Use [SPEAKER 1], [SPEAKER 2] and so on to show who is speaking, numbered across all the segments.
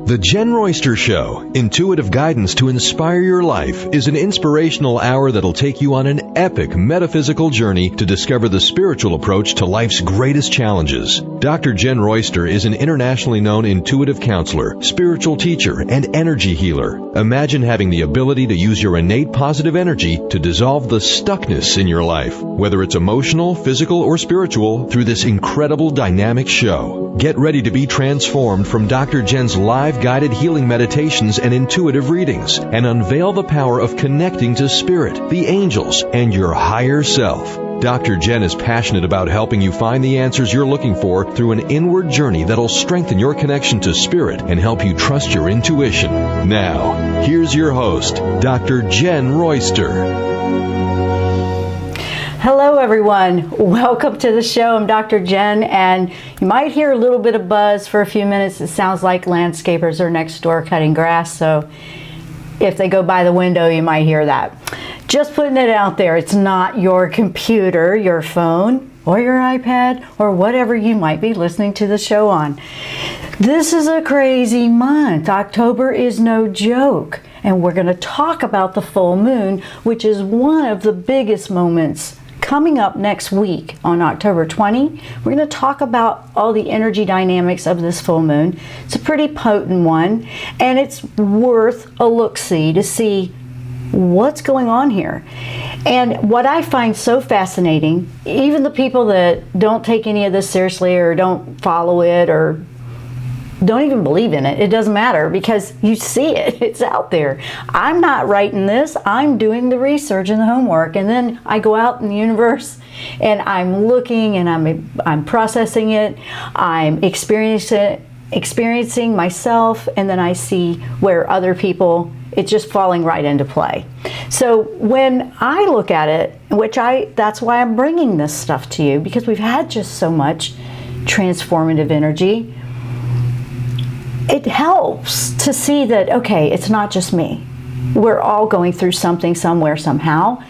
[SPEAKER 1] The Jenn Royster Show, intuitive guidance to inspire your life, is an inspirational hour that'll take you on an epic metaphysical journey to discover the spiritual approach to life's greatest challenges. Dr. Jenn Royster is an internationally known intuitive counselor, spiritual teacher, and energy healer. Imagine having the ability to use your innate positive energy to dissolve the stuckness in your life, whether it's emotional, physical, or spiritual, through this incredible dynamic show. Get ready to be transformed from Dr. Jenn's live guided healing meditations and intuitive readings, and unveil the power of connecting to spirit, the angels, and your higher self. Dr. Jenn is passionate about helping you find the answers you're looking for through an inward journey that'll strengthen your connection to spirit and help you trust your intuition. Now, here's your host, Dr. Jenn Royster.
[SPEAKER 2] Hello everyone, welcome to the show. I'm Dr. Jenn, and you might hear a little bit of buzz for a few minutes. It sounds like landscapers are next door cutting grass, so if they go by the window you might hear that. Just putting it out there, it's not your computer, your phone, or your iPad, or whatever you might be listening to the show on. This is a crazy month. October is no joke, and we're going to talk about the full moon, which is one of the biggest moments coming up next week on October 20. We're going to talk about all the energy dynamics of this full moon. It's a pretty potent one, and it's worth a look-see to see what's going on here. And what I find so fascinating, even the people that don't take any of this seriously or don't follow it or don't even believe in it, it doesn't matter because you see it, it's out there. I'm not writing this, I'm doing the research and the homework, and then I go out in the universe and I'm looking and I'm processing it, I'm experiencing myself, and then I see where other people, it's just falling right into play. So when I look at it, that's why I'm bringing this stuff to you, because we've had just so much transformative energy. It helps to see that, okay, it's not just me. We're all going through something somewhere, somehow.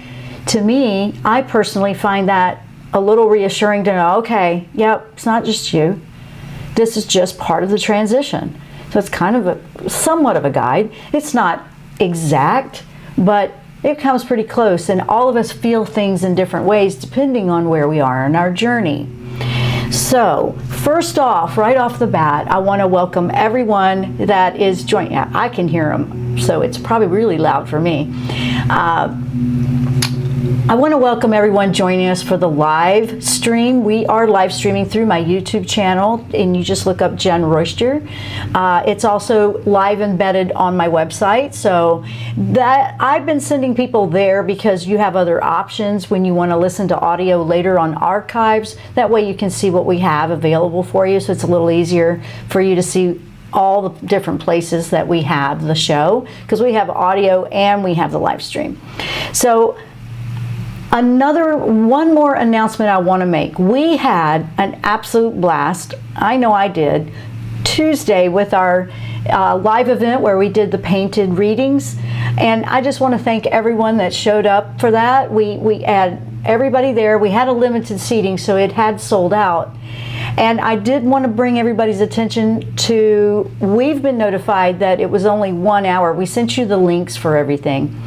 [SPEAKER 2] To me, I personally find that a little reassuring to know, okay, yep, it's not just you. This is just part of the transition. So it's kind of somewhat of a guide. It's not exact, but it comes pretty close, and all of us feel things in different ways depending on where we are in our journey. So, first off, right off the bat, I want to welcome everyone that is joining. Yeah, I can hear them, so it's probably really loud for me. I want to welcome everyone joining us for the live stream. We are live streaming through my YouTube channel, and you just look up Jenn Royster. It's also live embedded on my website, so that I've been sending people there because you have other options when you want to listen to audio later on archives. That way you can see what we have available for you, so it's a little easier for you to see all the different places that we have the show, because we have audio and we have the live stream. So one more announcement I want to make. We had an absolute blast, I know I did, Tuesday with our live event where we did the painted readings, and I just want to thank everyone that showed up for that. We had everybody there. We had a limited seating, so it had sold out. And I did want to bring everybody's attention to, we've been notified that it was only 1 hour. We sent you the links for everything.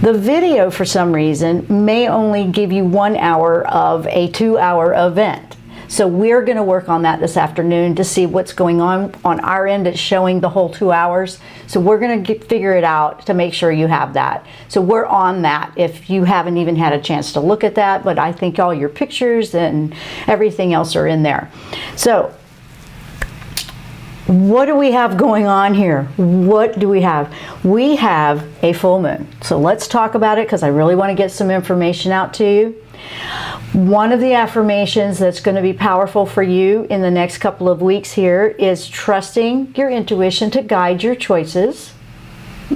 [SPEAKER 2] The video, for some reason, may only give you 1 hour of a 2-hour event. So we're going to work on that this afternoon to see what's going on our end. It's showing the whole 2 hours. So we're going to figure it out to make sure you have that. So we're on that if you haven't even had a chance to look at that. But I think all your pictures and everything else are in there. So what do we have going on here? What do we have? We have a full moon. So let's talk about it, because I really want to get some information out to you. One of the affirmations that's going to be powerful for you in the next couple of weeks here is trusting your intuition to guide your choices.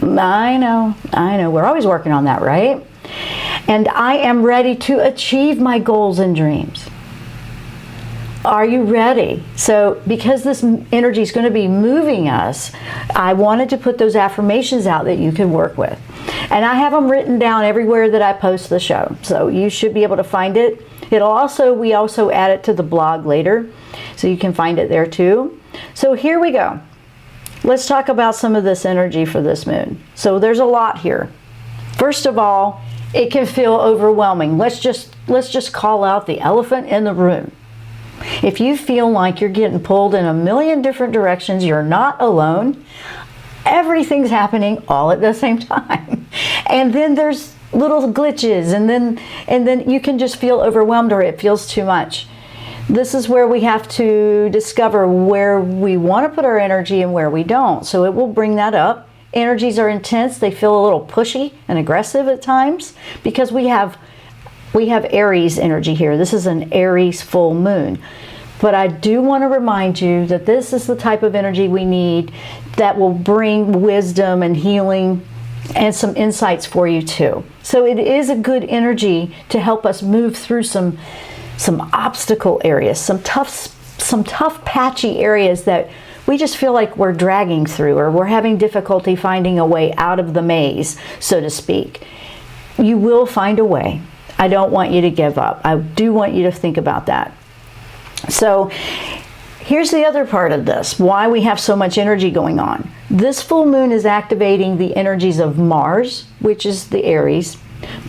[SPEAKER 2] I know. We're always working on that, right? And I am ready to achieve my goals and dreams. Are you ready? So because this energy is going to be moving us, I wanted to put those affirmations out that you can work with. And I have them written down everywhere that I post the show. So you should be able to find it. We also add it to the blog later, so you can find it there too. So here we go. let's talk about some of this energy for this moon. So there's a lot here. First of all, it can feel overwhelming. Let's just call out the elephant in the room. If you feel like you're getting pulled in a million different directions, you're not alone. Everything's happening all at the same time. And then there's little glitches, and then you can just feel overwhelmed, or it feels too much. This is where we have to discover where we want to put our energy and where we don't. So it will bring that up. Energies are intense. They feel a little pushy and aggressive at times because we have Aries energy here. This is an Aries full moon. But I do want to remind you that this is the type of energy we need that will bring wisdom and healing and some insights for you too. So it is a good energy to help us move through some obstacle areas, some tough patchy areas that we just feel like we're dragging through, or we're having difficulty finding a way out of the maze, so to speak. You will find a way. I don't want you to give up. I do want you to think about that. So here's the other part of this, why we have so much energy going on. This full moon is activating the energies of Mars, which is the Aries,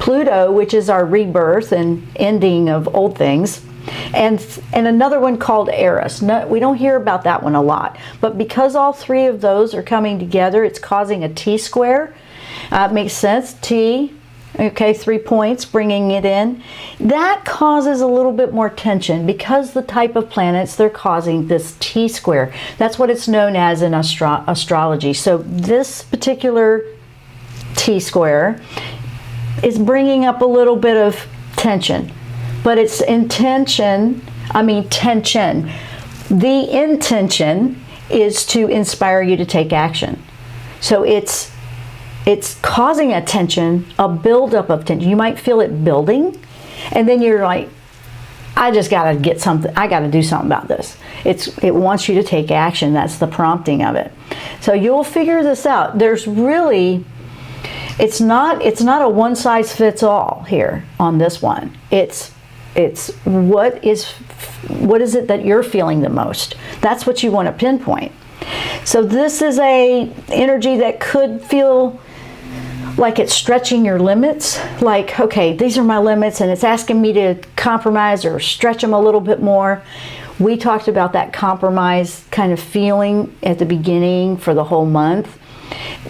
[SPEAKER 2] Pluto, which is our rebirth and ending of old things, and another one called Eris. No, we don't hear about that one a lot, but because all three of those are coming together, it's causing a T-square. Makes sense, T, okay, 3 points, bringing it in. That causes a little bit more tension because the type of planets, they're causing this T-square. That's what it's known as in astrology. So this particular T-square is bringing up a little bit of tension, but it's tension. The intention is to inspire you to take action. So it's causing a tension, a buildup of tension. You might feel it building, and then you're like, I just got to get something. I got to do something about this. It wants you to take action. That's the prompting of it. So you'll figure this out. There's really, it's not a one size fits all here on this one. It's what is it that you're feeling the most? That's what you want to pinpoint. So this is a energy that could feel like it's stretching your limits, like, okay, these are my limits, and it's asking me to compromise or stretch them a little bit more. We talked about that compromise kind of feeling at the beginning for the whole month.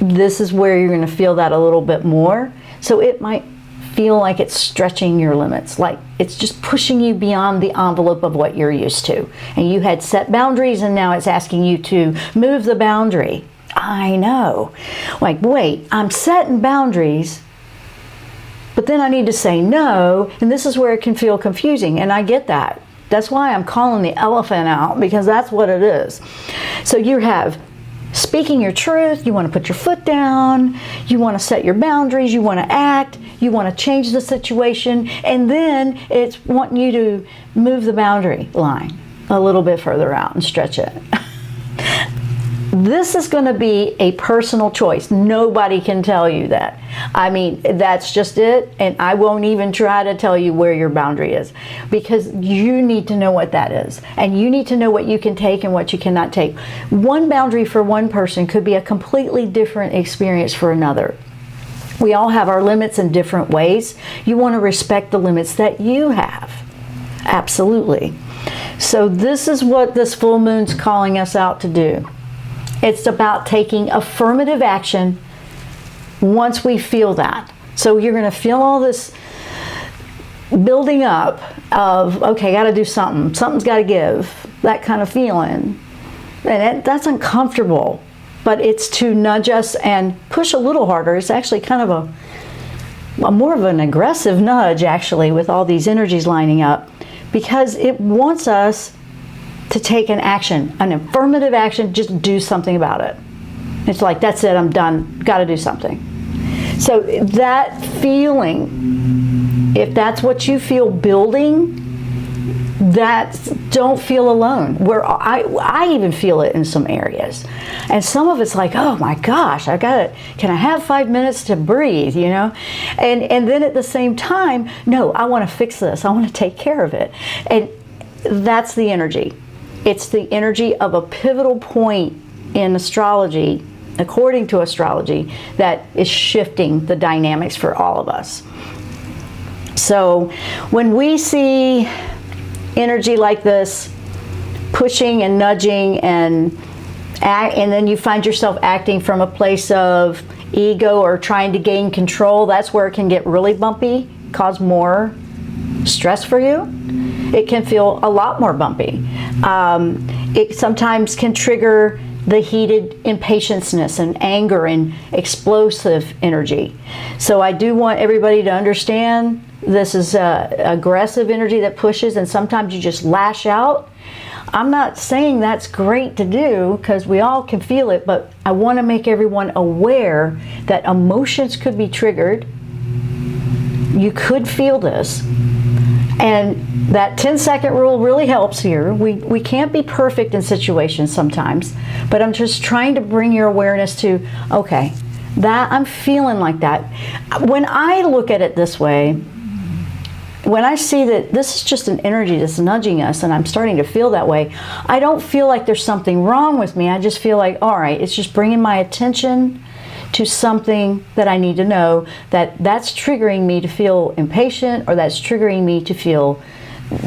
[SPEAKER 2] This is where you're going to feel that a little bit more. So it might feel like it's stretching your limits, like it's just pushing you beyond the envelope of what you're used to. And you had set boundaries, and now it's asking you to move the boundary. I know. Like, wait, I'm setting boundaries, but then I need to say no, and this is where it can feel confusing, and I get that. That's why I'm calling the elephant out, because that's what it is. So you have speaking your truth, you want to put your foot down, you want to set your boundaries, you want to act, you want to change the situation, and then it's wanting you to move the boundary line a little bit further out and stretch it. This is going to be a personal choice. Nobody can tell you that. I mean, that's just it, and I won't even try to tell you where your boundary is, because you need to know what that is, and you need to know what you can take and what you cannot take. One boundary for one person could be a completely different experience for another. We all have our limits in different ways. You want to respect the limits that you have. Absolutely. So this is what this full moon's calling us out to do. It's about taking affirmative action once we feel that. So you're going to feel all this building up of, okay, got to do something. Something's got to give. That kind of feeling. And that's uncomfortable. But it's to nudge us and push a little harder. It's actually kind of a more of an aggressive nudge, actually, with all these energies lining up, because it wants us to take an action, an affirmative action, just do something about it. It's like, that's it, I'm done, got to do something. So that feeling, if that's what you feel building, don't feel alone. Where I even feel it in some areas. And some of it's like, oh my gosh, can I have 5 minutes to breathe, you know? And then at the same time, no, I want to fix this, I want to take care of it. And that's the energy. It's the energy of a pivotal point in astrology, according to astrology, that is shifting the dynamics for all of us. So when we see energy like this, pushing and nudging, and then you find yourself acting from a place of ego or trying to gain control, that's where it can get really bumpy, cause more stress for you. It can feel a lot more bumpy. It sometimes can trigger the heated impatience and anger and explosive energy. So I do want everybody to understand this is aggressive energy that pushes, and sometimes you just lash out. I'm not saying that's great to do, because we all can feel it, but I want to make everyone aware that emotions could be triggered. You could feel this. And that 10-second rule really helps here. We can't be perfect in situations sometimes, but I'm just trying to bring your awareness to, okay, that I'm feeling like that. When I look at it this way, when I see that this is just an energy that's nudging us and I'm starting to feel that way, I don't feel like there's something wrong with me. I just feel like, all right, it's just bringing my attention to something that I need to know, that's triggering me to feel impatient, or that's triggering me to feel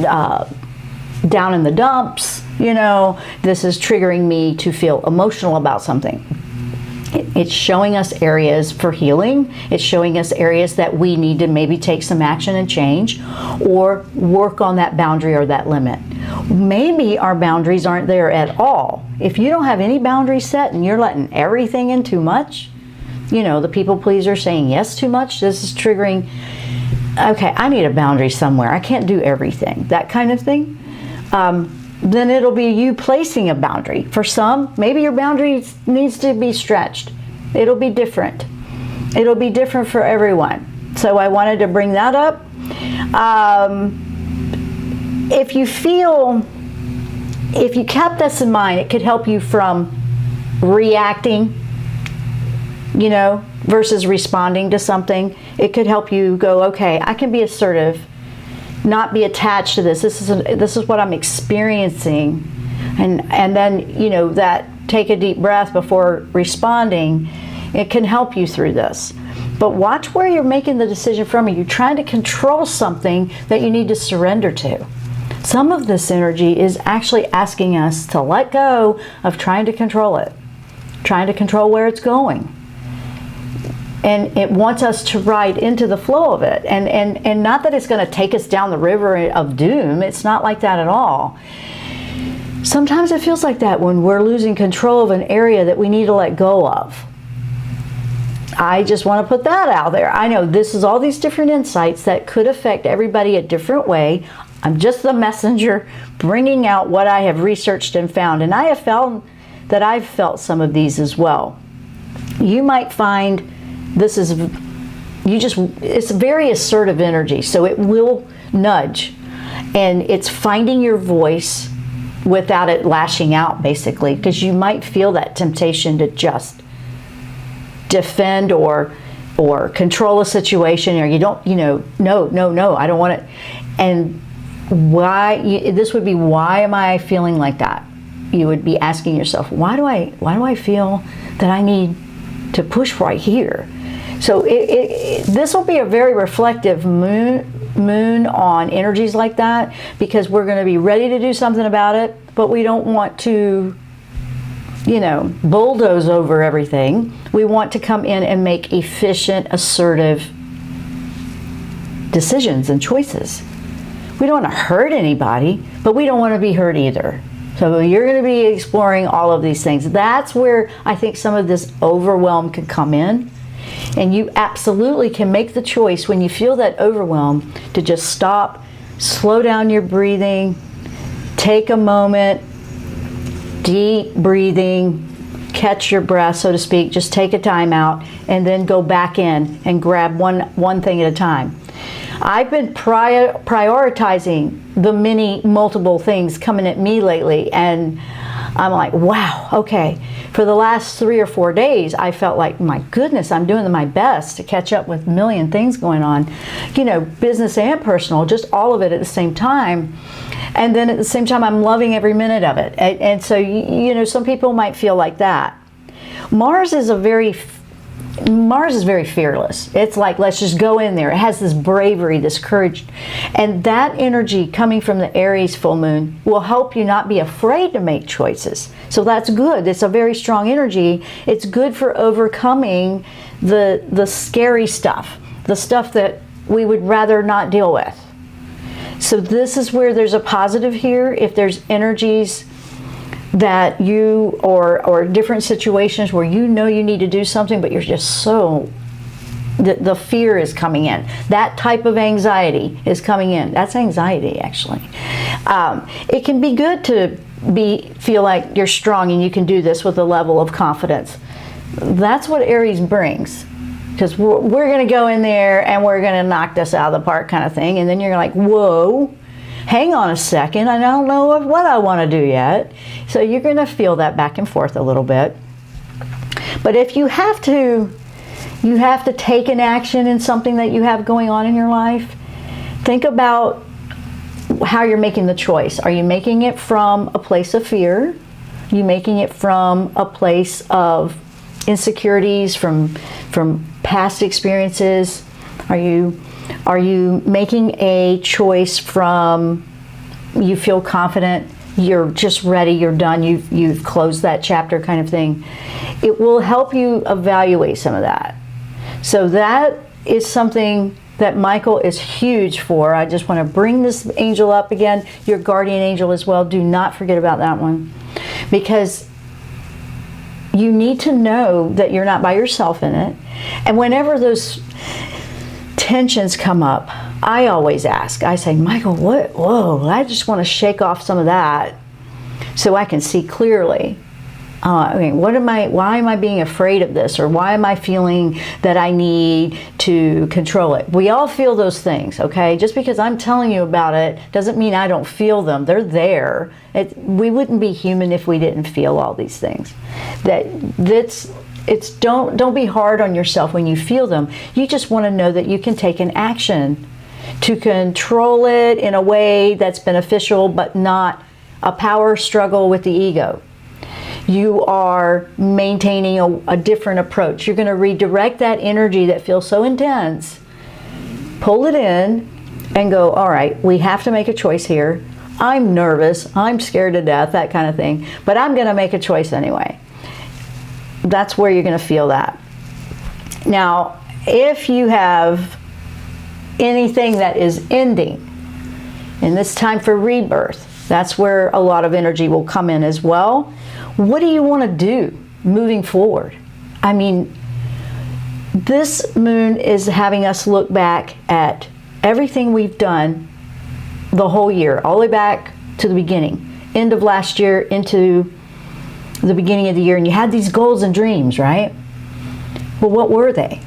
[SPEAKER 2] down in the dumps. This is triggering me to feel emotional about something. It's showing us areas for healing. It's showing us areas that we need to maybe take some action and change, or work on that boundary or that limit. Maybe our boundaries aren't there at all. If you don't have any boundaries set and you're letting everything in too much, the people pleaser saying yes too much, this is triggering, okay, I need a boundary somewhere. I can't do everything, that kind of thing. Then it'll be you placing a boundary. For some, maybe your boundary needs to be stretched. It'll be different. It'll be different for everyone. So I wanted to bring that up. If you kept this in mind, it could help you from reacting, versus responding to something. It could help you go, okay, I can be assertive, not be attached to this. This is what I'm experiencing, and then that take a deep breath before responding. It can help you through this. But watch where you're making the decision from. Are you trying to control something that you need to surrender to? Some of this energy is actually asking us to let go of trying to control it, trying to control where it's going. And it wants us to ride into the flow of it. And not that it's going to take us down the river of doom. It's not like that at all. Sometimes it feels like that when we're losing control of an area that we need to let go of. I just want to put that out there. I know this is all these different insights that could affect everybody a different way. I'm just the messenger bringing out what I have researched and found. And I have found that I've felt some of these as well. You might find it's very assertive energy, so it will nudge, and it's finding your voice without it lashing out, basically, because you might feel that temptation to just defend or control a situation, or you don't, no, I don't want it. And this would be, why am I feeling like that? You would be asking yourself, why do I feel that I need to push right here? So this will be a very reflective moon on energies like that, because we're going to be ready to do something about it, but we don't want to, bulldoze over everything. We want to come in and make efficient, assertive decisions and choices. We don't want to hurt anybody, but we don't want to be hurt either. So you're going to be exploring all of these things. That's where I think some of this overwhelm can come in. And you absolutely can make the choice when you feel that overwhelm to just stop, slow down your breathing, take a moment, deep breathing, catch your breath, so to speak, just take a time out, and then go back in and grab one thing at a time. I've been prioritizing the multiple things coming at me lately, and I'm like, wow, okay. For the last 3 or 4 days, I felt like, my goodness, I'm doing my best to catch up with a million things going on, business and personal, just all of it at the same time. And then at the same time, I'm loving every minute of it. And so, you know, some people might feel like that. Mars is very fearless. It's like, let's just go in there. It has this bravery, this courage. And that energy coming from the Aries full moon will help you not be afraid to make choices. So that's good. It's a very strong energy. It's good for overcoming the scary stuff, the stuff that we would rather not deal with. So this is where there's a positive here. If there's energies that you, or different situations where you know you need to do something, but you're just so, the fear is coming in. That type of anxiety is coming in. That's anxiety, actually. It can be good to feel like you're strong and you can do this with a level of confidence. That's what Aries brings. Because we're going to go in there and we're going to knock this out of the park kind of thing. And then you're like, whoa, hang on a second. I don't know what I want to do yet. So you're going to feel that back and forth a little bit. But if you have to take an action in something that you have going on in your life, think about how you're making the choice. Are you making it from a place of fear? Are you making it from a place of insecurities, from past experiences? Are you making a choice from you feel confident, you're just ready, you're done, you've closed that chapter kind of thing? It will help you evaluate some of that. So that is something that Michael is huge for. I just want to bring this angel up again, your guardian angel as well. Do not forget about that one, because you need to know that you're not by yourself in it. And whenever those tensions come up, I always ask, I say, Michael, whoa, I just want to shake off some of that so I can see clearly. Why am I being afraid of this? Or why am I feeling that I need to control it? We all feel those things, okay? Just because I'm telling you about it doesn't mean I don't feel them. They're there. We wouldn't be human if we didn't feel all these things. Don't be hard on yourself when you feel them. You just want to know that you can take an action to control it in a way that's beneficial, but not a power struggle with the ego. You are maintaining a different approach. You're going to redirect that energy that feels so intense, pull it in, and go, all right, we have to make a choice here. I'm nervous, I'm scared to death, that kind of thing, but I'm going to make a choice anyway. That's where you're going to feel that. Now, if you have anything that is ending, and it's time for rebirth, that's where a lot of energy will come in as well. What do you want to do moving forward? I mean, this moon is having us look back at everything we've done the whole year, all the way back to the beginning, end of last year into the beginning of the year. And you had these goals and dreams, right? Well, what were they?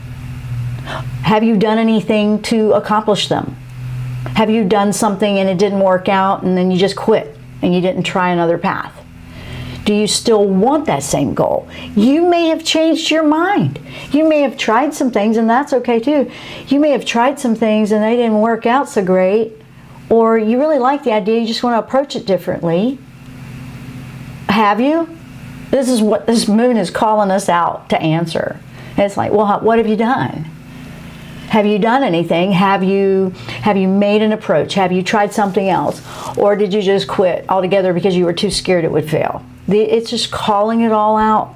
[SPEAKER 2] Have you done anything to accomplish them? Have you done something and it didn't work out and then you just quit and you didn't try another path? Do you still want that same goal? You may have changed your mind. You may have tried some things, and that's okay too. You may have tried some things and they didn't work out so great, or you really like the idea, you just want to approach it differently. Have you? This is what this moon is calling us out to answer. And it's like, well, what have you done? Have you done anything? Have you made an approach? Have you tried something else? Or did you just quit altogether because you were too scared it would fail? It's just calling it all out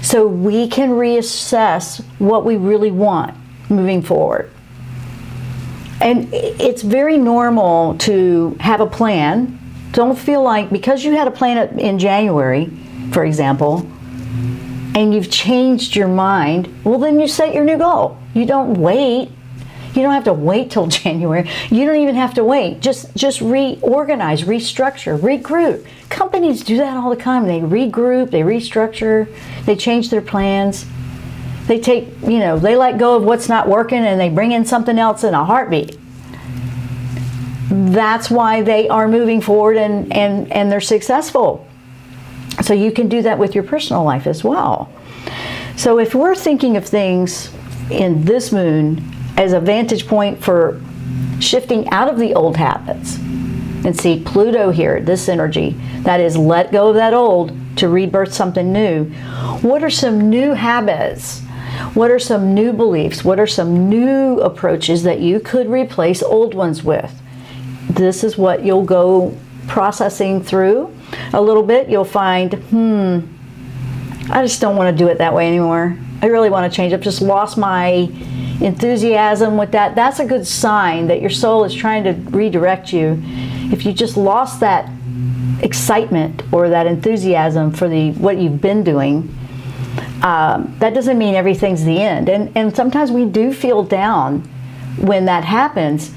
[SPEAKER 2] so we can reassess what we really want moving forward. And it's very normal to have a plan. Don't feel like because you had a plan in January, for example, and you've changed your mind, well, then you set your new goal. You don't wait. You don't have to wait till January. You don't even have to wait. Just reorganize, restructure, regroup. Companies do that all the time. They regroup, they restructure, they change their plans. They take, they let go of what's not working and they bring in something else in a heartbeat. That's why they are moving forward and they're successful. So you can do that with your personal life as well. So if we're thinking of things in this moon as a vantage point for shifting out of the old habits, And see, Pluto here, this energy, that is let go of that old to rebirth something new. What are some new habits? What are some new beliefs? What are some new approaches that you could replace old ones with? This is what you'll go processing through a little bit. You'll find, I just don't want to do it that way anymore. I really want to change. I've just lost my enthusiasm with that. That's a good sign that your soul is trying to redirect you. If you just lost that excitement or that enthusiasm for what you've been doing, that doesn't mean everything's the end. And sometimes we do feel down when that happens,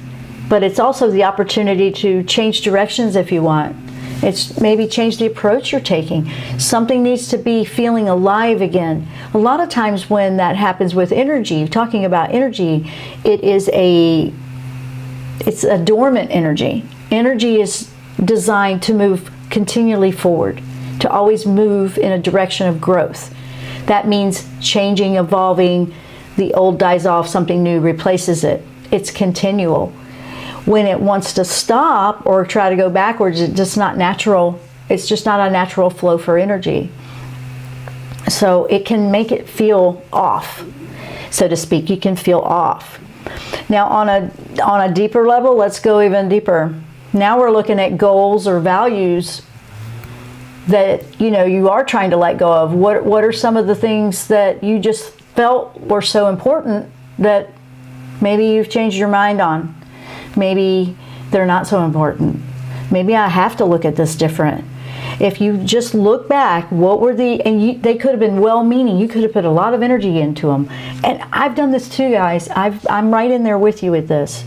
[SPEAKER 2] but it's also the opportunity to change directions if you want. It's maybe change the approach you're taking. Something needs to be feeling alive again. A lot of times when that happens with energy, talking about energy, it's a dormant energy. Energy is designed to move continually forward, to always move in a direction of growth. That means changing, evolving, the old dies off, something new replaces it. It's continual. When it wants to stop or try to go backwards, it's just not natural. It's just not a natural flow for energy. So it can make it feel off, so to speak. You can feel off. Now on a deeper level, let's go even deeper. Now we're looking at goals or values that you are trying to let go of. What are some of the things that you just felt were so important that maybe you've changed your mind on? Maybe they're not so important. Maybe I have to look at this different. If you just look back, what were they could have been well-meaning. You could have put a lot of energy into them. And I've done this too, guys. I'm right in there with you with this.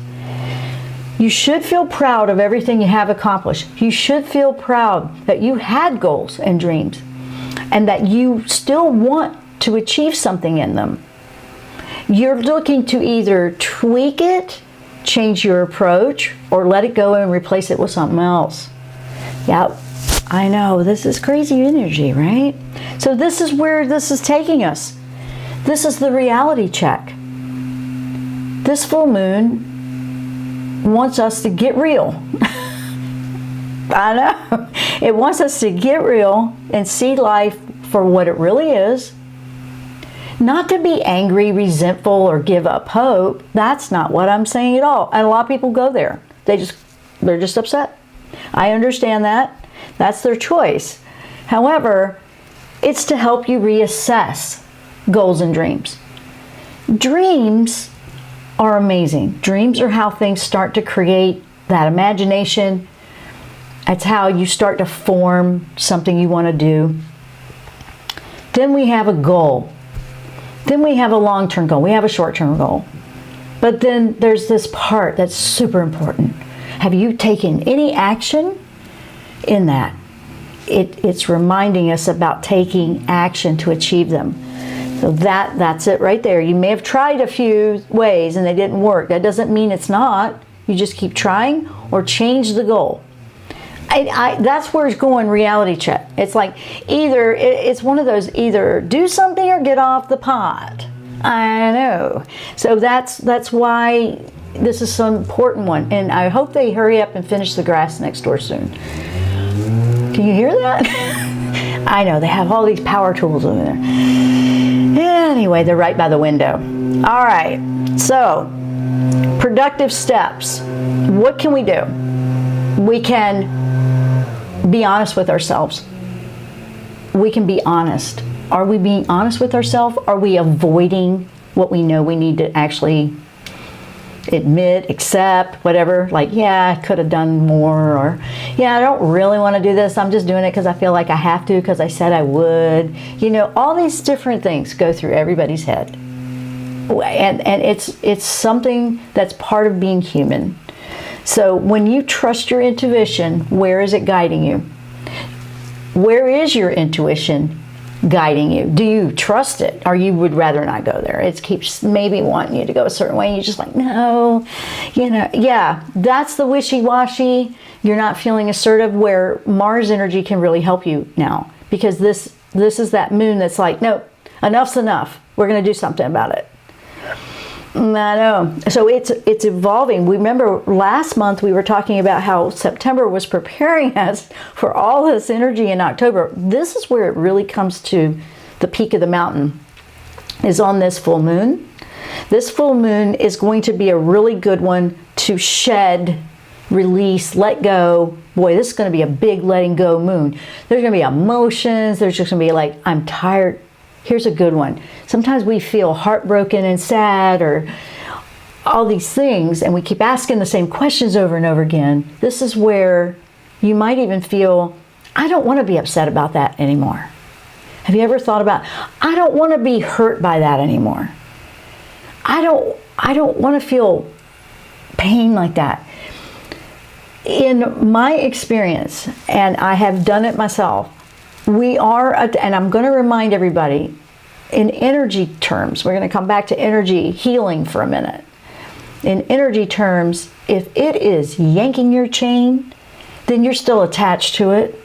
[SPEAKER 2] You should feel proud of everything you have accomplished. You should feel proud that you had goals and dreams and that you still want to achieve something in them. You're looking to either tweak it, change your approach, or let it go and replace it with something else. Yeah, I know, this is crazy energy, right? So this is where this is taking us. This is the reality check. This full moon wants us to get real. I know. It wants us to get real and see life for what it really is. Not to be angry, resentful, or give up hope. That's not what I'm saying at all. And a lot of people go there. They're just upset. I understand that. That's their choice. However, it's to help you reassess goals and dreams. Dreams are amazing. Dreams are how things start to create that imagination. It's how you start to form something you want to do. Then we have a goal. Then we have a long-term goal. We have a short-term goal. But then there's this part that's super important. Have you taken any action in that? It's reminding us about taking action to achieve them. So that's it right there. You may have tried a few ways and they didn't work. That doesn't mean it's not. You just keep trying or change the goal. That's where it's going, reality check. It's like it's one of those either do something or get off the pot. I know. So that's why this is so important one. And I hope they hurry up and finish the grass next door soon. Can you hear that? I know, they have all these power tools over there. Anyway, they're right by the window. All right, so productive steps. What can we do? We can be honest with ourselves. We can be honest. Are we being honest with ourselves? Are we avoiding what we know we need to actually admit, accept, whatever? Like, yeah, I could have done more, or yeah, I don't really want to do this. I'm just doing it because I feel like I have to because I said I would. All these different things go through everybody's head. And it's something that's part of being human. So when you trust your intuition, where is it guiding you? Where is your intuition guiding you? Do you trust it, or you would rather not go there? It keeps maybe wanting you to go a certain way and you're just like, no, yeah, that's the wishy-washy. You're not feeling assertive, where Mars energy can really help you now, because this is that moon that's like, no, enough's enough. We're going to do something about it. I know. So it's evolving. Remember last month we were talking about how September was preparing us for all this energy in October. This is where it really comes to the peak of the mountain, is on this full moon. This full moon is going to be a really good one to shed, release, let go. Boy, this is going to be a big letting go moon. There's going to be emotions. There's just going to be like, I'm tired. Here's a good one. Sometimes we feel heartbroken and sad or all these things, and we keep asking the same questions over and over again. This is where you might even feel, I don't want to be upset about that anymore. Have you ever thought about, I don't want to be hurt by that anymore. I don't want to feel pain like that. In my experience, and I have done it myself, we are, and I'm going to remind everybody, in energy terms, we're going to come back to energy healing for a minute. In energy terms, if it is yanking your chain, then you're still attached to it.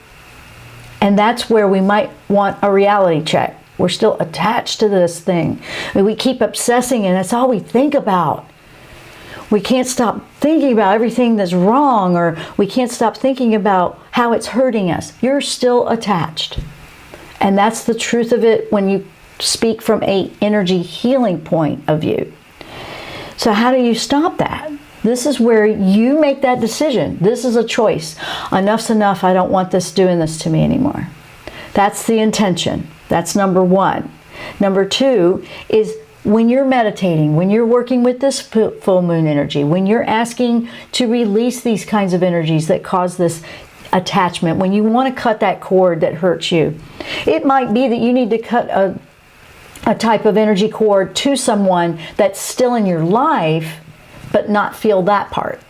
[SPEAKER 2] And that's where we might want a reality check. We're still attached to this thing. I mean, we keep obsessing, and that's all we think about. We can't stop thinking about everything that's wrong, or we can't stop thinking about how it's hurting us. You're still attached. And that's the truth of it when you speak from an energy healing point of view. So how do you stop that? This is where you make that decision. This is a choice. Enough's enough. I don't want this doing this to me anymore. That's the intention. That's number one. Number two is when you're meditating, when you're working with this full moon energy, when you're asking to release these kinds of energies that cause this attachment, when you want to cut that cord that hurts you, it might be that you need to cut a type of energy cord to someone that's still in your life, but not feel that part.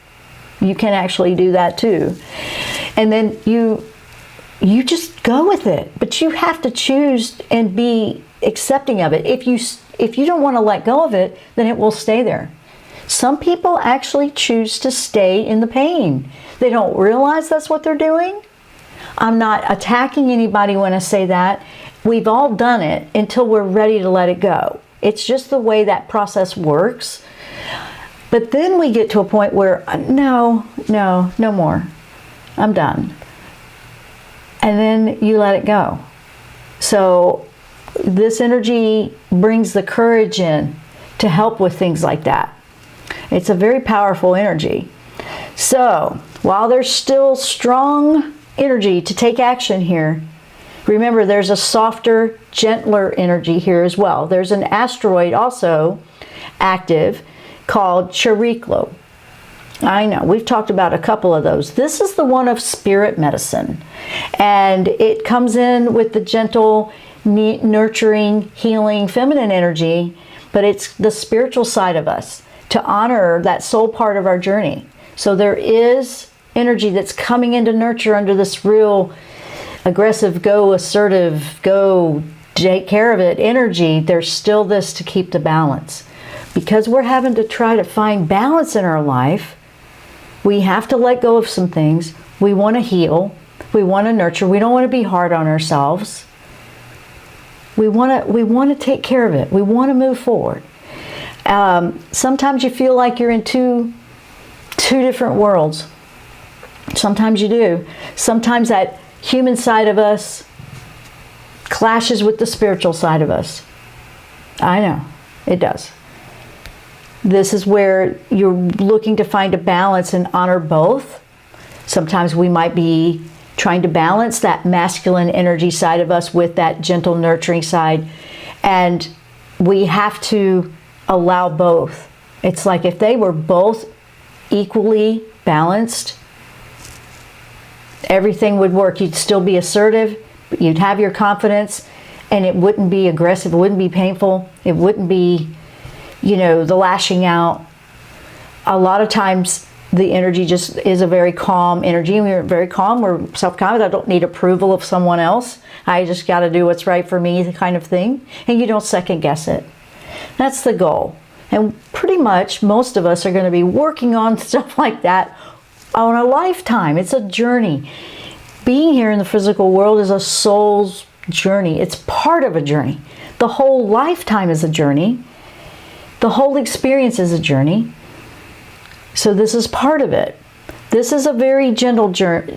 [SPEAKER 2] You can actually do that too. And then you just go with it, but you have to choose and be accepting of it. If you don't want to let go of it, then it will stay there. Some people actually choose to stay in the pain. They don't realize that's what they're doing. I'm not attacking anybody when I say that. We've all done it until we're ready to let it go. It's just the way that process works. But then we get to a point where, no more. I'm done. And then you let it go. So this energy brings the courage in to help with things like that. It's a very powerful energy. So while there's still strong energy to take action here, remember there's a softer, gentler energy here as well. There's an asteroid also active called Chariklo. I know, we've talked about a couple of those. This is the one of spirit medicine. And it comes in with the gentle, nurturing, healing, feminine energy, but it's the spiritual side of us to honor that soul part of our journey. So there is energy that's coming in to nurture under this real aggressive, go assertive, go take care of it energy. There's still this to keep the balance. Because we're having to try to find balance in our life, we have to let go of some things. We want to heal. We want to nurture. We don't want to be hard on ourselves. We want to take care of it. We want to move forward. Sometimes you feel like you're in two different worlds. Sometimes you do. Sometimes that human side of us clashes with the spiritual side of us. I know, it does. This is where you're looking to find a balance and honor both. Sometimes we might be trying to balance that masculine energy side of us with that gentle, nurturing side. And we have to allow both. It's like if they were both equally balanced, everything would work. You'd still be assertive, you'd have your confidence, and it wouldn't be aggressive, it wouldn't be painful, it wouldn't be, the lashing out. A lot of times the energy just is a very calm energy, and we're very calm, we're self-confident. I don't need approval of someone else. I just got to do what's right for me, the kind of thing. And you don't second guess it. That's the goal. And pretty much most of us are going to be working on stuff like that on a lifetime. It's a journey. Being here in the physical world is a soul's journey. It's part of a journey. The whole lifetime is a journey. The whole experience is a journey. So this is part of it. This is a very gentle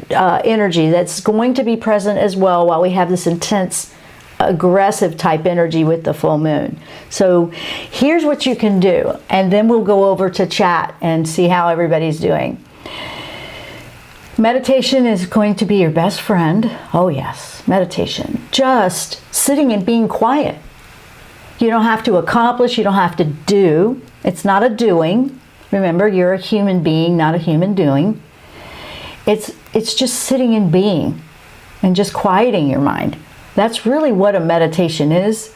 [SPEAKER 2] energy that's going to be present as well while we have this intense, aggressive type energy with the full moon. So here's what you can do, and then we'll go over to chat and see how everybody's doing. Meditation is going to be your best friend. Oh yes, meditation. Just sitting and being quiet. You don't have to accomplish, you don't have to do. It's not a doing. Remember, you're a human being, not a human doing. It's just sitting and being and just quieting your mind. That's really what a meditation is.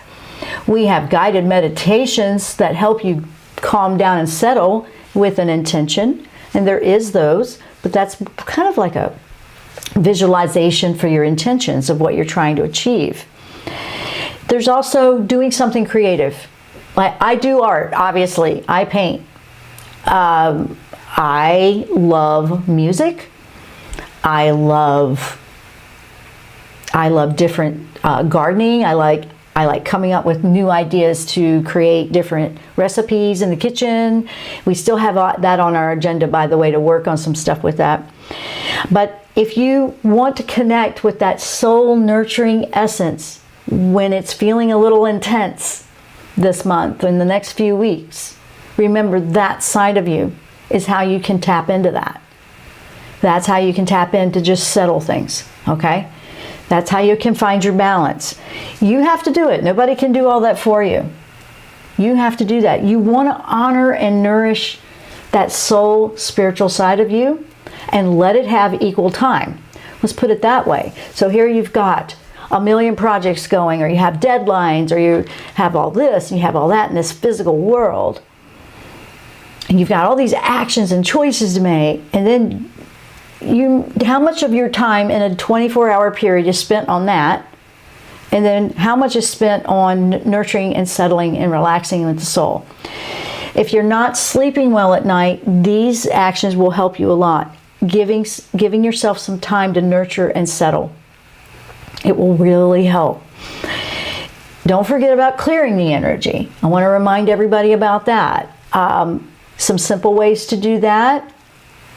[SPEAKER 2] We have guided meditations that help you calm down and settle with an intention, and there is those, but that's kind of like a visualization for your intentions of what you're trying to achieve. There's also doing something creative. Like I do art, obviously. I paint. I love music. I love different gardening. I like coming up with new ideas to create different recipes in the kitchen. We still have that on our agenda, by the way, to work on some stuff with that. But if you want to connect with that soul nurturing essence when it's feeling a little intense this month, in the next few weeks, remember that side of you is how you can tap into that. That's how you can tap into just settle things, okay? That's how you can find your balance. You have to do it. Nobody can do all that for you. You have to do that. You want to honor and nourish that soul spiritual side of you and let it have equal time. Let's put it that way. So here you've got a million projects going, or you have deadlines, or you have all this and you have all that in this physical world. And you've got all these actions and choices to make, and then how much of your time in a 24-hour period is spent on that, and then how much is spent on nurturing and settling and relaxing with the soul. If you're not sleeping well at night, these actions will help you a lot. Giving yourself some time to nurture and settle. It will really help. Don't forget about clearing the energy. I want to remind everybody about that. Some simple ways to do that: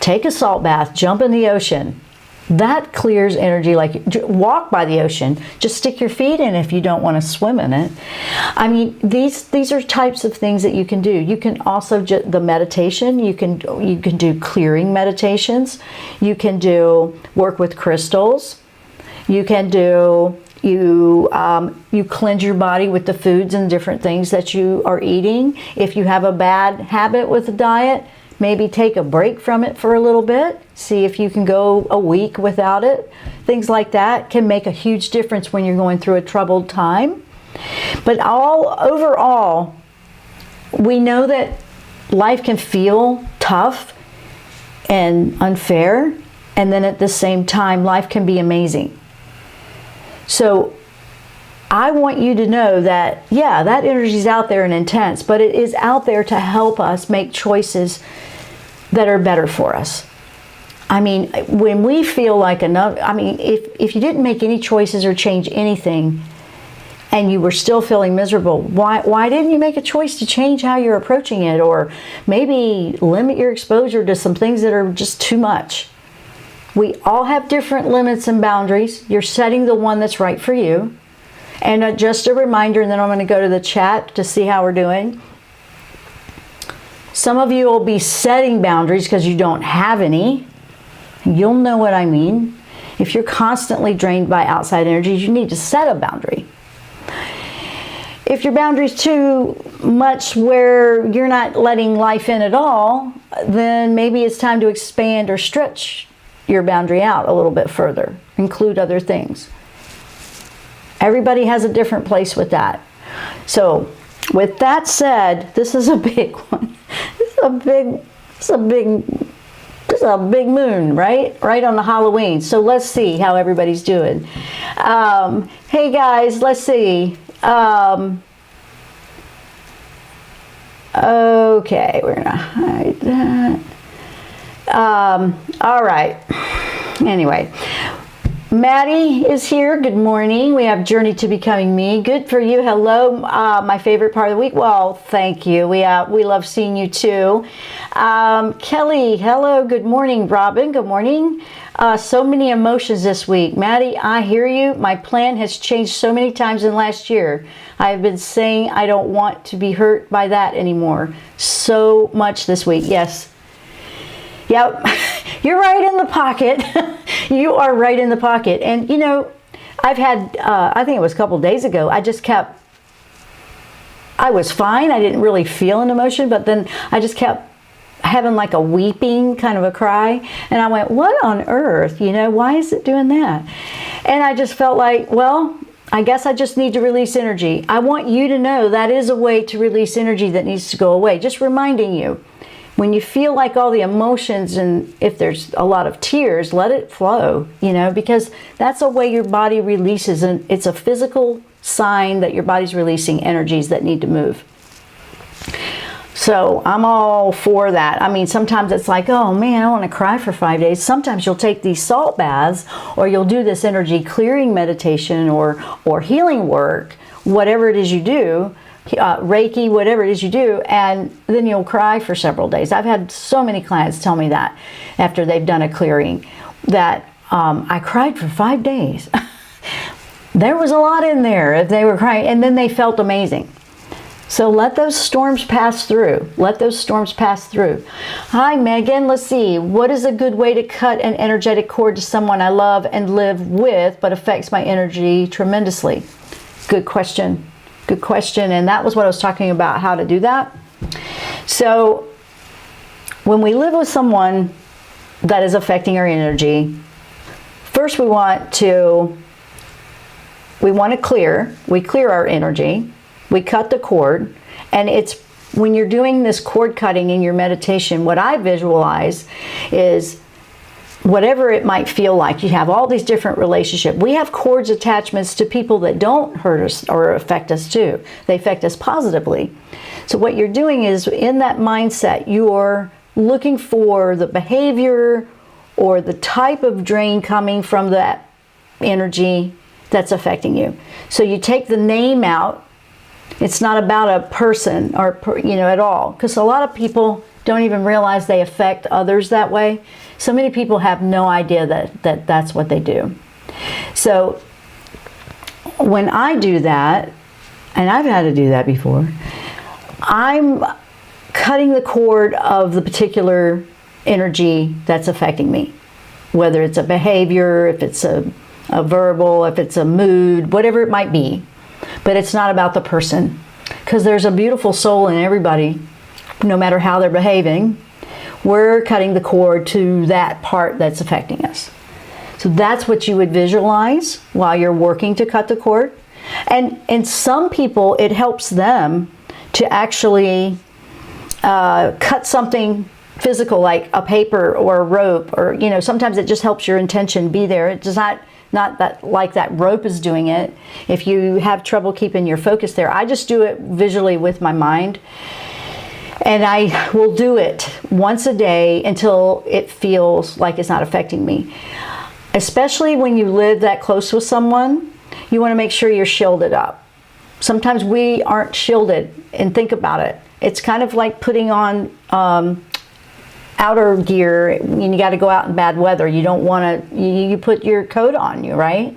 [SPEAKER 2] take a salt bath, jump in the ocean. That clears energy. Like walk by the ocean. Just stick your feet in if you don't want to swim in it. I mean, these are types of things that you can do. You can also the meditation. You can do clearing meditations. You can do work with crystals. You can do you cleanse your body with the foods and different things that you are eating. If you have a bad habit with the diet, maybe take a break from it for a little bit. See if you can go a week without it. Things like that can make a huge difference when you're going through a troubled time. But overall, we know that life can feel tough and unfair, and then at the same time, life can be amazing. So I want you to know that, yeah, that energy is out there and intense, but it is out there to help us make choices that are better for us. I mean, when we feel like if you didn't make any choices or change anything and you were still feeling miserable, why didn't you make a choice to change how you're approaching it, or maybe limit your exposure to some things that are just too much? We all have different limits and boundaries. You're setting the one that's right for you. And just a reminder, and then I'm going to go to the chat to see how we're doing. Some of you will be setting boundaries because you don't have any. You'll know what I mean. If you're constantly drained by outside energies, you need to set a boundary. If your boundary's too much where you're not letting life in at all, then maybe it's time to expand or stretch your boundary out a little bit further. Include other things. Everybody has a different place with that. So, with that said, this is a big one. This is a big moon, right? Right on the Halloween. So let's see how everybody's doing. Hey guys, let's see. Okay, we're gonna hide that. All right. Anyway, Maddie is here. Good morning. We have Journey to Becoming Me. Good for you. Hello. My favorite part of the week. Well, thank you. We love seeing you too. Kelly, hello. Good morning. Robin, good morning. So many emotions this week. Maddie, I hear you. My plan has changed so many times in the last year. I have been saying I don't want to be hurt by that anymore. So much this week. Yes. Yep. You're right in the pocket. You are right in the pocket. And, you know, I've had, I think it was a couple days ago, I was fine. I didn't really feel an emotion, but then I just kept having like a weeping kind of a cry. And I went, what on earth? You know, why is it doing that? And I just felt like, well, I guess I just need to release energy. I want you to know that is a way to release energy that needs to go away. Just reminding you. When you feel like all the emotions, and if there's a lot of tears, let it flow, you know, because that's a way your body releases, and it's a physical sign that your body's releasing energies that need to move. So I'm all for that. I mean, sometimes it's like, oh man, I want to cry for 5 days. Sometimes you'll take these salt baths, or you'll do this energy clearing meditation or healing work, whatever it is you do, Reiki, whatever it is you do, and then you'll cry for several days. I've had so many clients tell me that after they've done a clearing, that I cried for 5 days. There was a lot in there if they were crying, and then they felt amazing. So let those storms pass through. Let those storms pass through. Hi, Megan. Let's see. What is a good way to cut an energetic cord to someone I love and live with, but affects my energy tremendously? Good question. Good question. And that was what I was talking about, how to do that. So when we live with someone that is affecting our energy, first we want to clear. We clear our energy. We cut the cord. And it's when you're doing this cord cutting in your meditation, what I visualize is whatever it might feel like. You have all these different relationships. We have cords attachments to people that don't hurt us or affect us too. They affect us positively. So what you're doing is, in that mindset, you're looking for the behavior or the type of drain coming from that energy that's affecting you. So you take the name out. It's not about a person or, you know, at all. Because a lot of people don't even realize they affect others that way. So many people have no idea that that's what they do. So when I do that, and I've had to do that before, I'm cutting the cord of the particular energy that's affecting me. Whether it's a behavior, if it's a verbal, if it's a mood, whatever it might be. But it's not about the person. Because there's a beautiful soul in everybody, no matter how they're behaving. We're cutting the cord to that part that's affecting us. So that's what you would visualize while you're working to cut the cord. And some people, it helps them to actually cut something physical, like a paper or a rope, or, you know, sometimes it just helps your intention be there. It does not that like that rope is doing it. If you have trouble keeping your focus there, I just do it visually with my mind. And I will do it once a day until it feels like it's not affecting me. Especially when you live that close with someone, you want to make sure you're shielded up. Sometimes we aren't shielded, and think about it. It's kind of like putting on outer gear, and you got to go out in bad weather. You don't want to, you put your coat on you, right?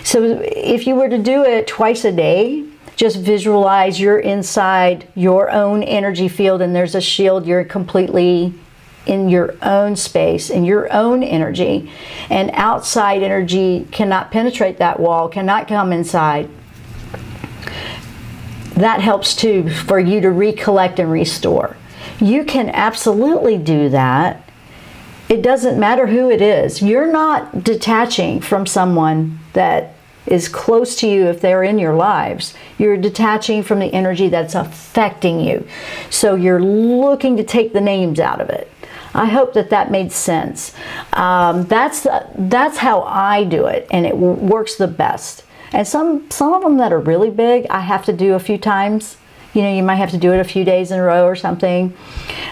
[SPEAKER 2] So if you were to do it twice a day, just visualize you're inside your own energy field, and there's a shield. You're completely in your own space, in your own energy, and outside energy cannot penetrate that wall, cannot come inside. That helps too, for you to recollect and restore. You can absolutely do that. It doesn't matter who it is. You're not detaching from someone that is close to you if they're in your lives. You're detaching from the energy that's affecting you. So you're looking to take the names out of it. I hope that made sense. That's how I do it, and it works the best. And some of them that are really big, I have to do a few times. You know, you might have to do it a few days in a row or something.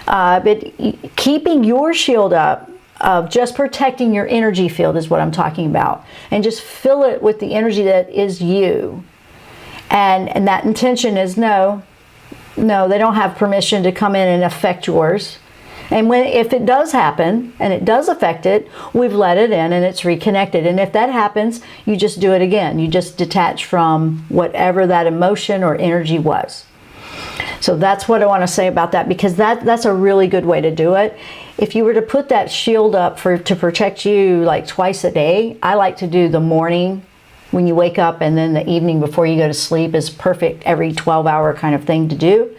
[SPEAKER 2] But keeping your shield up, of just protecting your energy field is what I'm talking about. And just fill it with the energy that is you. And that intention is no, they don't have permission to come in and affect yours. And if it does happen, and it does affect it, we've let it in and it's reconnected. And if that happens, you just do it again. You just detach from whatever that emotion or energy was. So that's what I want to say about that, because that's a really good way to do it. If you were to put that shield up to protect you like twice a day, I like to do the morning when you wake up, and then the evening before you go to sleep is perfect, every 12-hour kind of thing to do.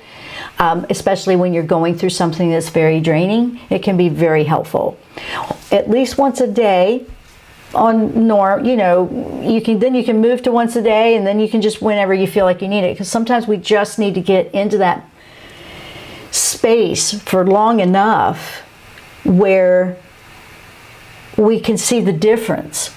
[SPEAKER 2] Especially when you're going through something that's very draining, it can be very helpful. At least once a day on norm, you can move to once a day, and then you can just whenever you feel like you need it, because sometimes we just need to get into that space for long enough where we can see the difference.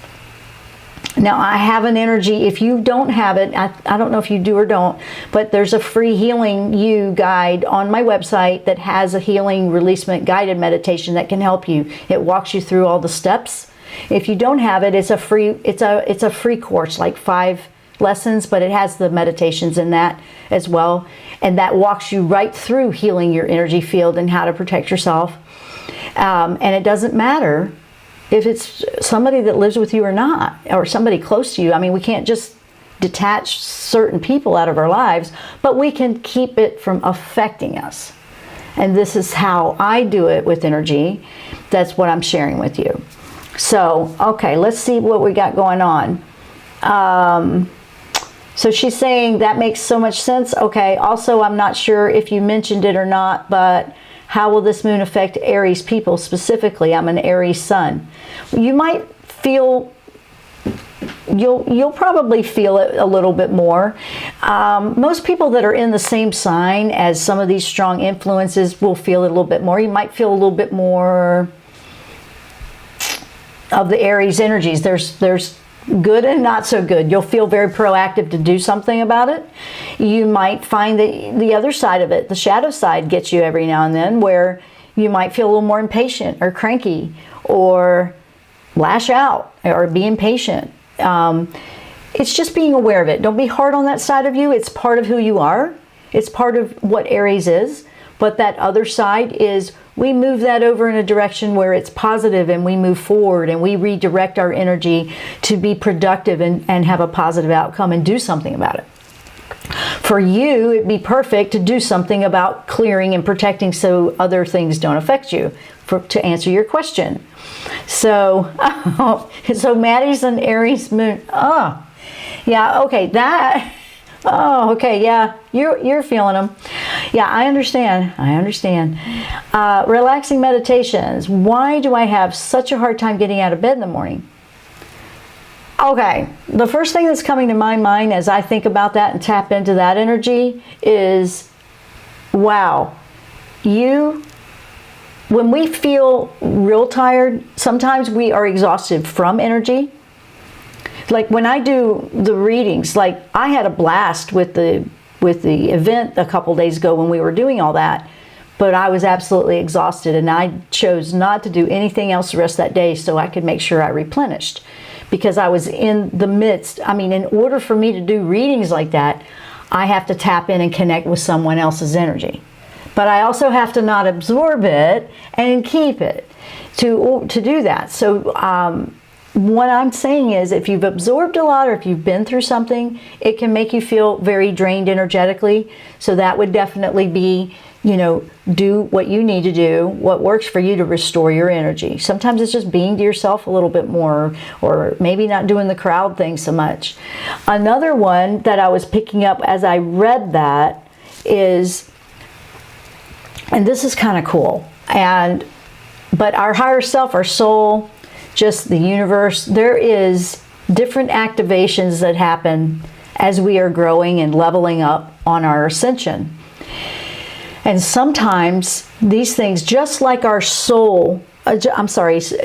[SPEAKER 2] Now, I have an energy, if you don't have it, I don't know if you do or don't, but there's a free Healing You guide on my website that has a healing releasement guided meditation that can help you. It walks you through all the steps. If you don't have it, it's a free course, like 5 lessons, but it has the meditations in that as well. And that walks you right through healing your energy field and how to protect yourself. And it doesn't matter if it's somebody that lives with you or not, or somebody close to you. I mean, we can't just detach certain people out of our lives, but we can keep it from affecting us. And this is how I do it with energy. That's what I'm sharing with you. So, okay, let's see what we got going on. So she's saying that makes so much sense. Okay, also, I'm not sure if you mentioned it or not, but how will this moon affect Aries people specifically? I'm an Aries sun. You might feel, you'll probably feel it a little bit more. Most people that are in the same sign as some of these strong influences will feel it a little bit more. You might feel a little bit more of the Aries energies. There's good and not so good. You'll feel very proactive to do something about it. You might find that the other side of it, the shadow side, gets you every now and then, where you might feel a little more impatient or cranky or lash out or be impatient. It's just being aware of it. Don't be hard on that side of you. It's part of who you are. It's part of what Aries is. But that other side is, we move that over in a direction where it's positive, and we move forward and we redirect our energy to be productive and have a positive outcome and do something about it. For you, it'd be perfect to do something about clearing and protecting so other things don't affect you, to answer your question. So, so Maddie's an Aries moon. Oh, yeah, okay, that... Oh, okay, yeah, you're feeling them. Yeah, I understand. Relaxing meditations. Why do I have such a hard time getting out of bed in the morning? Okay, the first thing that's coming to my mind as I think about that and tap into that energy is, wow, when we feel real tired, sometimes we are exhausted from energy. Like when I do the readings, like I had a blast with the event a couple days ago when we were doing all that, but I was absolutely exhausted, and I chose not to do anything else the rest of that day so I could make sure I replenished, because I was in the midst. I mean, in order for me to do readings like that, I have to tap in and connect with someone else's energy, but I also have to not absorb it and keep it to do that. So what I'm saying is, if you've absorbed a lot or if you've been through something, it can make you feel very drained energetically. So that would definitely be, do what you need to do, what works for you to restore your energy. Sometimes it's just being to yourself a little bit more, or maybe not doing the crowd thing so much. Another one that I was picking up as I read that is, and this is kind of cool, but our higher self, our soul, just the universe, there is different activations that happen as we are growing and leveling up on our ascension. And sometimes these things, just like our soul,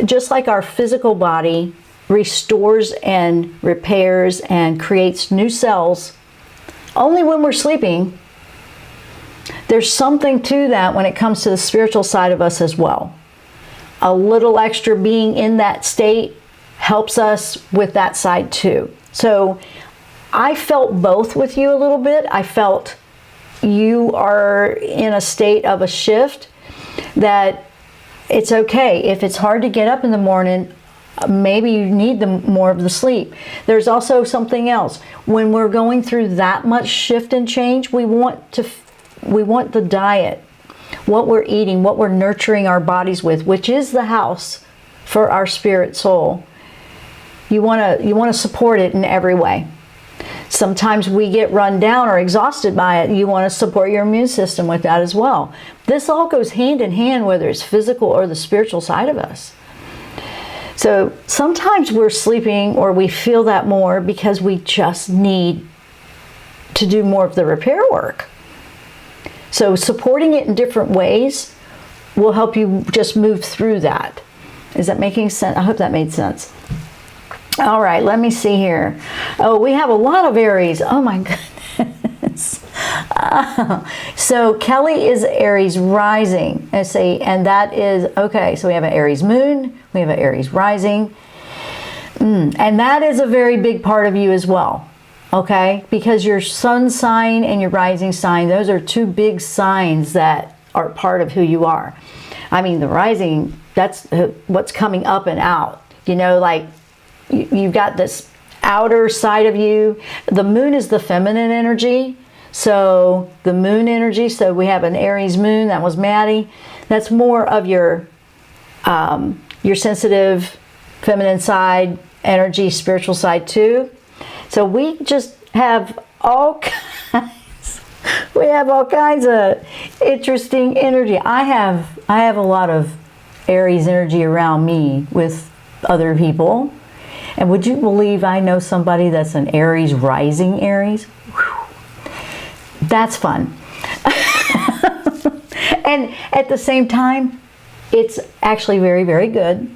[SPEAKER 2] just like our physical body restores and repairs and creates new cells only when we're sleeping, there's something to that when it comes to the spiritual side of us as well. a little extra being in that state helps us with that side too. So I felt both with you a little bit. I felt you are in a state of a shift, that it's okay. If it's hard to get up in the morning, maybe you need more of the sleep. There's also something else. When we're going through that much shift and change, we want the diet, what we're eating, what we're nurturing our bodies with, which is the house for our spirit soul. You want to support it in every way. Sometimes we get run down or exhausted by it. You want to support your immune system with that as well. This all goes hand in hand, whether it's physical or the spiritual side of us. So sometimes we're sleeping or we feel that more because we just need to do more of the repair work. So supporting it in different ways will help you just move through that. Is that making sense? I hope that made sense. All right, let me see here. Oh, we have a lot of Aries. Oh my goodness. So Kelly is Aries rising. And that is, okay, so we have an Aries moon, we have an Aries rising. And that is a very big part of you as well. Okay, because your sun sign and your rising sign, those are two big signs that are part of who you are. I mean, the rising, that's what's coming up and out. You know, like you've got this outer side of you. The moon is the feminine energy. So the moon energy, so we have an Aries moon, that was Maddie. That's more of your sensitive feminine side, energy, spiritual side too. So we just have all kinds, we have all kinds of interesting energy. I have a lot of Aries energy around me with other people. And would you believe I know somebody that's an Aries rising Aries? Whew. That's fun. And at the same time, it's actually very, very good.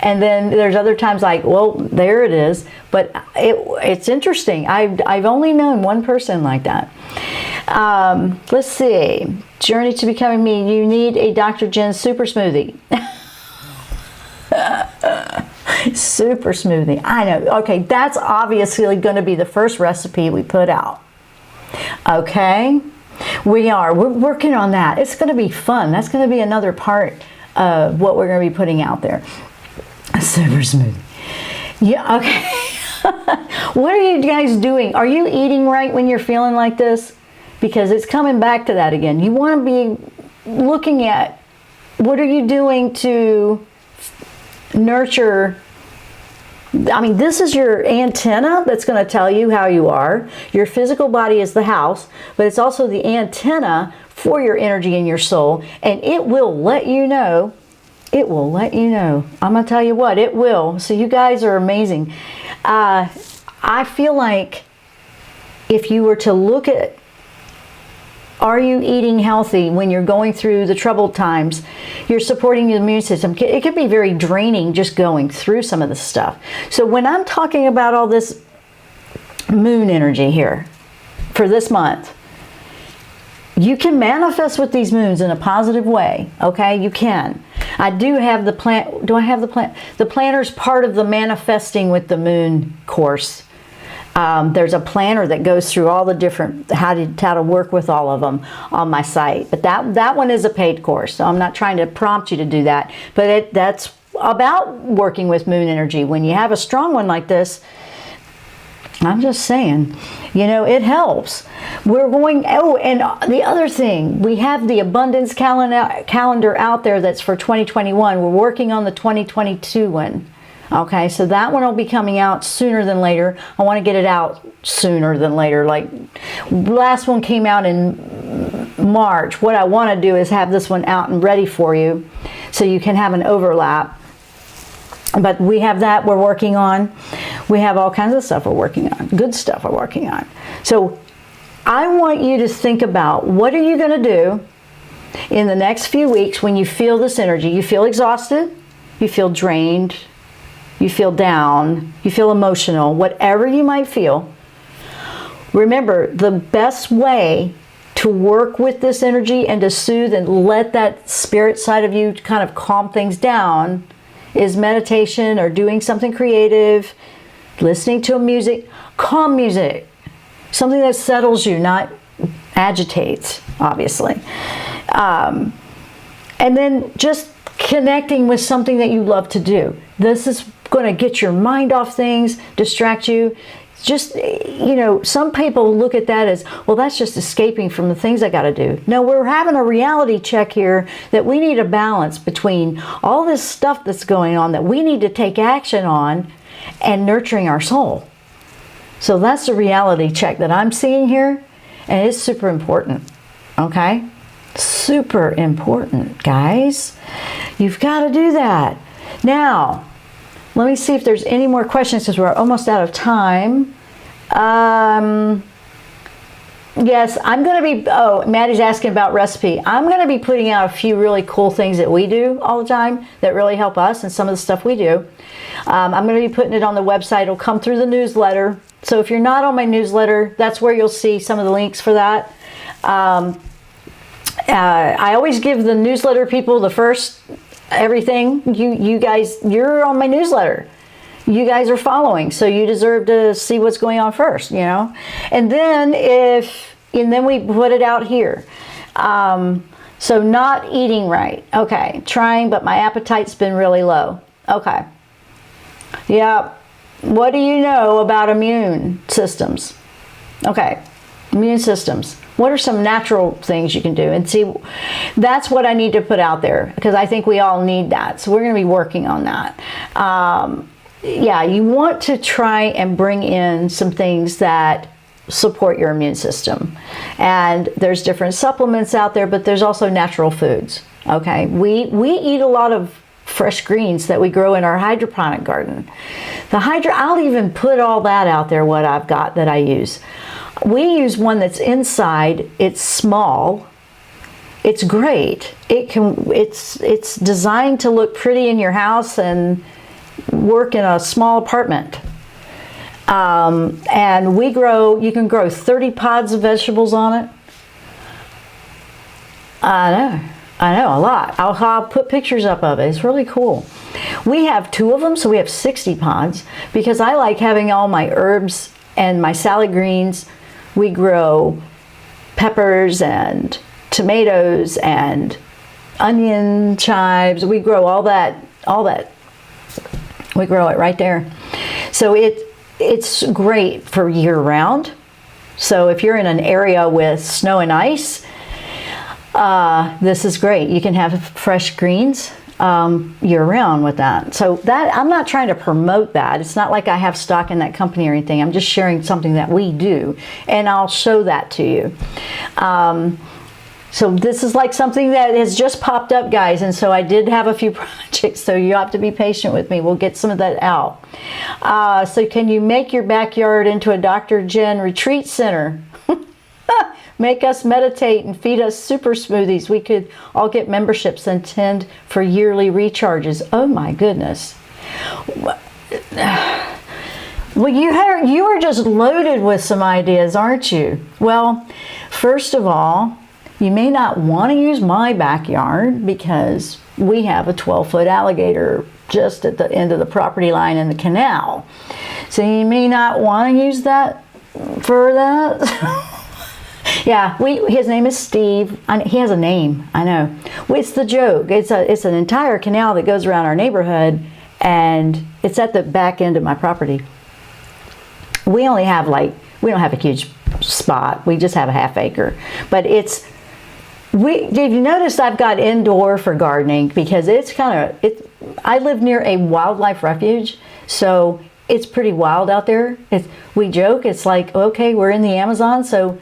[SPEAKER 2] And then there's other times like, well, there it is. But it's interesting. I've only known one person like that. Let's see. Journey to Becoming Me. You need a Dr. Jenn super smoothie. Super smoothie. I know. Okay, that's obviously going to be the first recipe we put out. Okay? We're working on that. It's going to be fun. That's going to be another part of what we're going to be putting out there. A super smoothie. Yeah, okay. What are you guys doing? Are you eating right when you're feeling like this? Because it's coming back to that again. You want to be looking at what are you doing to nurture. I mean, this is your antenna that's going to tell you how you are. Your physical body is the house, but it's also the antenna for your energy and your soul, and it will let you know. It will let you know. I'm going to tell you what, it will. So you guys are amazing. I feel like if you were to look at, are you eating healthy when you're going through the troubled times? You're supporting the immune system. It could be very draining just going through some of this stuff. So when I'm talking about all this moon energy here for this month, you can manifest with these moons in a positive way. Okay, you can. I do have the plan. Do I have the plan? The planner's part of the manifesting with the moon course. There's a planner that goes through all the different, how to work with all of them on my site. But that one is a paid course, so I'm not trying to prompt you to do that. But that's about working with moon energy. When you have a strong one like this, I'm just saying, you know, it helps. We're going, oh, and the other thing, we have the abundance calendar out there that's for 2021. We're working on the 2022 one. Okay, so that one will be coming out sooner than later. I want to get it out sooner than later. Like, last one came out in March. What I want to do is have this one out and ready for you so you can have an overlap. But we have that we're working on. We have all kinds of stuff we're working on. Good stuff we're working on. So I want you to think about, what are you going to do in the next few weeks when you feel this energy? You feel exhausted, you feel drained, you feel down, you feel emotional, whatever you might feel. Remember, the best way to work with this energy and to soothe and let that spirit side of you kind of calm things down is meditation or doing something creative, listening to calm music, something that settles you, not agitates, obviously. And then just connecting with something that you love to do. This is going to get your mind off things, distract you. Just, you know, some people look at that as, well, that's just escaping from the things I got to do. No, we're having a reality check here that we need a balance between all this stuff that's going on that we need to take action on and nurturing our soul. So that's the reality check that I'm seeing here, and it's super important, okay? Super important, guys. You've got to do that. Now, let me see if there's any more questions because we're almost out of time. Yes, I'm going to be, Maddie's asking about recipe. I'm going to be putting out a few really cool things that we do all the time that really help us and some of the stuff we do. I'm going to be putting it on the website. It'll come through the newsletter. So if you're not on my newsletter, that's where you'll see some of the links for that. I always give the newsletter people the first everything. You guys, you're on my newsletter. You guys are following, so you deserve to see what's going on first, you know. And then we put it out here. So not eating right. Okay, trying, but my appetite's been really low. Okay. Yeah. What do you know about immune systems? Okay, immune systems. What are some natural things you can do? And see, that's what I need to put out there because I think we all need that. So we're going to be working on that. Yeah, you want to try and bring in some things that support your immune system. And there's different supplements out there, but there's also natural foods. Okay, we eat a lot of fresh greens that we grow in our hydroponic garden. I'll even put all that out there, what I've got that I use. We use one that's inside. It's small. It's great. It's designed to look pretty in your house and work in a small apartment. And you can grow 30 pods of vegetables on it. I know, a lot. I'll put pictures up of it. It's really cool. We have 2 of them, so we have 60 pods because I like having all my herbs and my salad greens. We grow peppers and tomatoes and onion chives. We grow all that. We grow it right there. So it's great for year round. So if you're in an area with snow and ice, this is great. You can have fresh greens year round with that. So that, I'm not trying to promote that. It's not like I have stock in that company or anything. I'm just sharing something that we do, and I'll show that to you. So this is like something that has just popped up, guys, and so I did have a few projects, so you have to be patient with me. We'll get some of that out. So can you make your backyard into a Dr. Jenn retreat center? Make us meditate and feed us super smoothies. We could all get memberships and attend for yearly recharges. Oh my goodness. Well, you are just loaded with some ideas, aren't you? Well, first of all, you may not want to use my backyard because we have a 12-foot alligator just at the end of the property line in the canal. So you may not want to use that for that. Yeah, his name is Steve. He has a name, I know. Well, it's the joke. It's an entire canal that goes around our neighborhood, and it's at the back end of my property. We don't have a huge spot. We just have a half acre. But if you notice, I've got indoor for gardening because I live near a wildlife refuge, so it's pretty wild out there. We joke, it's like, okay, we're in the Amazon, so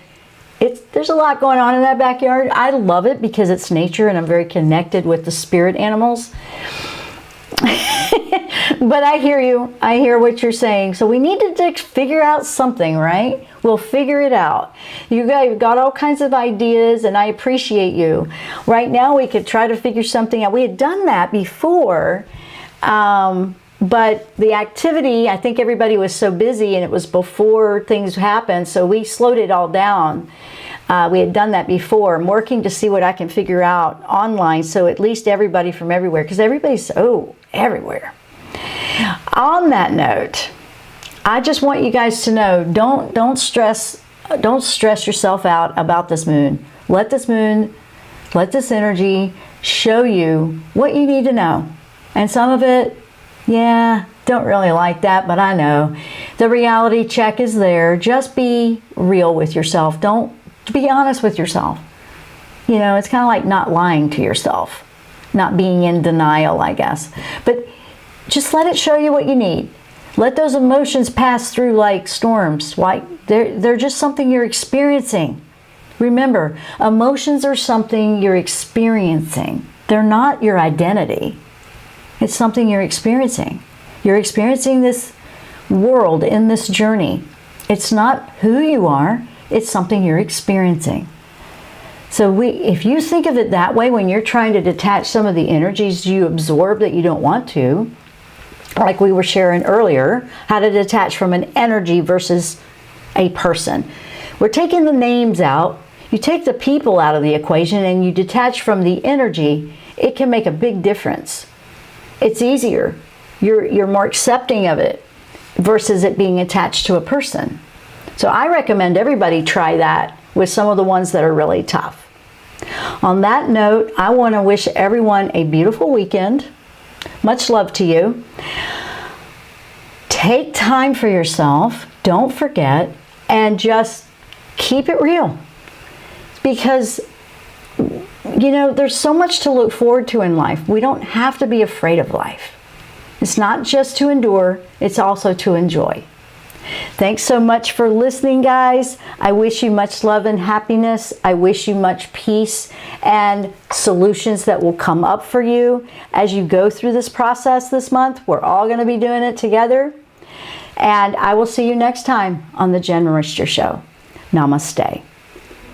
[SPEAKER 2] there's a lot going on in that backyard. I love it because it's nature and I'm very connected with the spirit animals. But I hear you. I hear what you're saying. So we need to figure out something, right? We'll figure it out. You guys got all kinds of ideas and I appreciate you. Right now we could try to figure something out. We had done that before. But the activity, I think everybody was so busy and it was before things happened, so we slowed it all down. We had done that before. I'm working to see what I can figure out online, so at least everybody from everywhere, because everybody's everywhere. On that note, I just want you guys to know, don't stress yourself out about this moon. Let this energy show you what you need to know. And some of it, don't really like that, but I know. The reality check is there. Just be real with yourself. Be honest with yourself. It's kind of like not lying to yourself. Not being in denial, I guess. But just let it show you what you need. Let those emotions pass through like storms. They're just something you're experiencing. Remember, emotions are something you're experiencing. They're not your identity. It's something you're experiencing. You're experiencing this world in this journey. It's not who you are. It's something you're experiencing. So if you think of it that way, when you're trying to detach some of the energies you absorb that you don't want to, like we were sharing earlier, how to detach from an energy versus a person. We're taking the names out. You take the people out of the equation and you detach from the energy. It can make a big difference. It's easier. You're more accepting of it versus it being attached to a person. So I recommend everybody try that with some of the ones that are really tough. On that note, I want to wish everyone a beautiful weekend. Much love to you. Take time for yourself. Don't forget. And just keep it real. Because, there's so much to look forward to in life. We don't have to be afraid of life. It's not just to endure. It's also to enjoy. Thanks so much for listening, guys. I wish you much love and happiness. I wish you much peace and solutions that will come up for you as you go through this process this month. We're all going to be doing it together. And I will see you next time on the Jenn Royster Show. Namaste.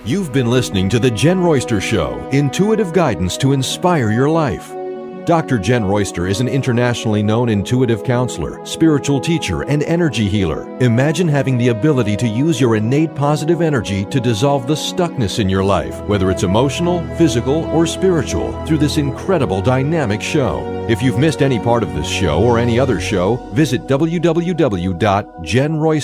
[SPEAKER 1] You've been listening to the Jenn Royster Show, intuitive guidance to inspire your life. Dr. Jenn Royster is an internationally known intuitive counselor, spiritual teacher, and energy healer. Imagine having the ability to use your innate positive energy to dissolve the stuckness in your life, whether it's emotional, physical, or spiritual, through this incredible dynamic show. If you've missed any part of this show or any other show, visit www.jenroyster.com